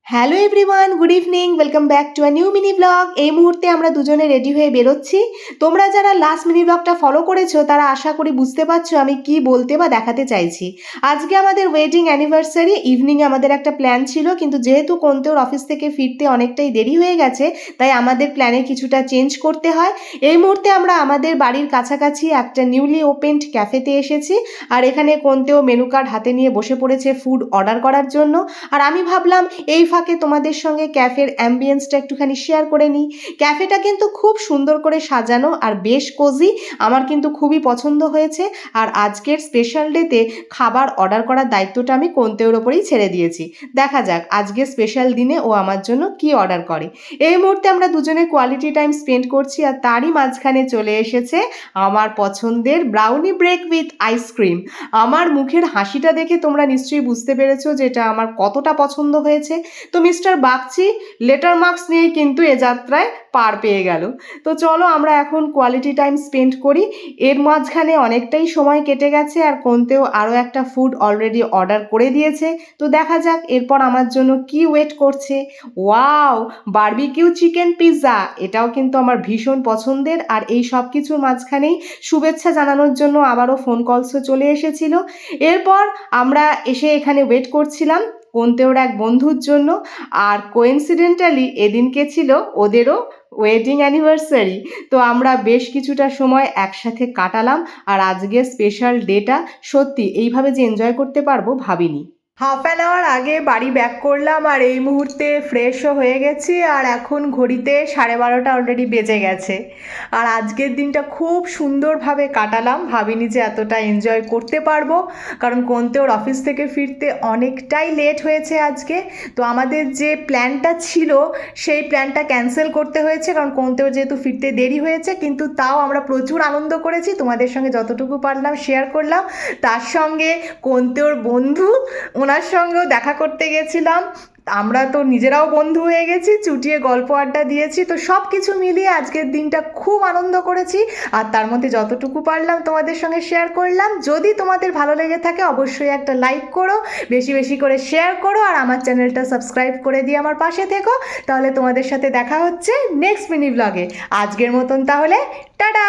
Hello everyone, good evening, welcome back to a new mini blog. এই মুহূর্তে আমরা দুজনে রেডি হয়ে বেরোচ্ছি। তোমরা যারা লাস্ট মিনি ব্লগটা ফলো করেছো তারা আশা করি বুঝতে পারছো আমি কি বলতে বা দেখাতে চাইছি। আজকে আমাদের ওয়েডিং অ্যানিভার্সারি। ইভিনিংয়ে আমাদের একটা প্ল্যান ছিল, কিন্তু যেহেতু কোন্তেওর অফিস থেকে ফিরতে অনেকটাই দেরি হয়ে গেছে তাই আমাদের প্ল্যানে কিছুটা চেঞ্জ করতে হয়। এই মুহূর্তে আমরা আমাদের বাড়ির কাছাকাছি একটা নিউলি ওপেনড ক্যাফেতে এসেছি, আর এখানে কোন্তেও মেনু কার্ড হাতে নিয়ে বসে পড়েছে ফুড অর্ডার করার জন্য। আর আমি ভাবলাম এই ফাঁকে তোমাদের সঙ্গে ক্যাফের অ্যাম্বিয়েন্সটা একটুখানি শেয়ার করে নিই। ক্যাফেটা কিন্তু খুব সুন্দর করে সাজানো আর বেশ কোজি, আমার কিন্তু খুবই পছন্দ হয়েছে। আর আজকের স্পেশাল ডেতে খাবার অর্ডার করার দায়িত্বটা আমি কোন্তেওর ওপরেই ছেড়ে দিয়েছি। দেখা যাক আজকে স্পেশাল দিনে ও আমার জন্য কি অর্ডার করে। এই মুহূর্তে আমরা দুজনে কোয়ালিটি টাইম স্পেন্ড করছি, আর তারই মাঝখানে চলে এসেছে আমার পছন্দের ব্রাউনি ব্রেক উইথ আইসক্রিম। আমার মুখের হাসিটা দেখে তোমরা নিশ্চয়ই বুঝতে পেরেছো যে এটা আমার কতটা পছন্দ হয়েছে। তো মিস্টার বাগচি লেটার মার্কস নিয়েই কিন্তু এ যাত্রায় পার পেয়ে গেল। তো চলো আমরা এখন কোয়ালিটি টাইম স্পেন্ড করি। এর মাঝখানে অনেকটাই সময় কেটে গেছে, আর কোন্তেও আরও একটা ফুড অলরেডি অর্ডার করে দিয়েছে। তো দেখা যাক এরপর আমার জন্য কি ওয়েট করছে। ওয়াও, বারবিকিউ চিকেন পিৎজা, এটাও কিন্তু আমার ভীষণ পছন্দের। আর এই সব কিছুর মাঝখানেই শুভেচ্ছা জানানোর জন্য আবারও ফোন কলসও চলে এসেছিল। এরপর আমরা এসে এখানে ওয়েট করছিলাম কোন্তেওর এক বন্ধুর জন্য। আর কোইন্সিডেন্টালি এদিনকে ছিল ওদেরও ওয়েডিং অ্যানিভার্সারি। তো আমরা বেশ কিছুটা সময় একসাথে কাটালাম, আর আজকের স্পেশাল ডেটা সত্যি এইভাবে যে এনজয় করতে পারবো ভাবিনি। হাফ অ্যান আওয়ার আগে বাড়ি ব্যাক করলাম, আর এই মুহূর্তে ফ্রেশও হয়ে গেছি। আর এখন ঘড়িতে 12:30 অলরেডি বেজে গেছে। আর আজকের দিনটা খুব সুন্দরভাবে কাটালাম, ভাবিনি যে এতটা এনজয় করতে পারবো, কারণ কোন্তেওর অফিস থেকে ফিরতে অনেকটাই লেট হয়েছে আজকে। তো আমাদের যে প্ল্যানটা ছিল সেই প্ল্যানটা ক্যান্সেল করতে হয়েছে, কারণ কোন্তেওর যেহেতু ফিরতে দেরি হয়েছে। কিন্তু তাও আমরা প্রচুর আনন্দ করেছি, তোমাদের সঙ্গে যতটুকু পারলাম শেয়ার করলাম। তার সঙ্গে কোন্তেওর বন্ধু, ওনার সঙ্গেও দেখা করতে গেছিলাম। আমরা তো নিজেরাও বন্ধু হয়ে গেছি, চুটিয়ে গল্প আড্ডা দিয়েছি। তো সব কিছু মিলিয়ে আজকের দিনটা খুব আনন্দ করেছি, আর তার মধ্যে যতটুকু পারলাম তোমাদের সঙ্গে শেয়ার করলাম। যদি তোমাদের ভালো লেগে থাকে অবশ্যই একটা লাইক করো, বেশি বেশি করে শেয়ার করো, আর আমার চ্যানেলটা সাবস্ক্রাইব করে দিয়ে আমার পাশে থেকো। তাহলে তোমাদের সাথে দেখা হচ্ছে নেক্সট মিনি ব্লগে। আজকের মতন তাহলে টাটা।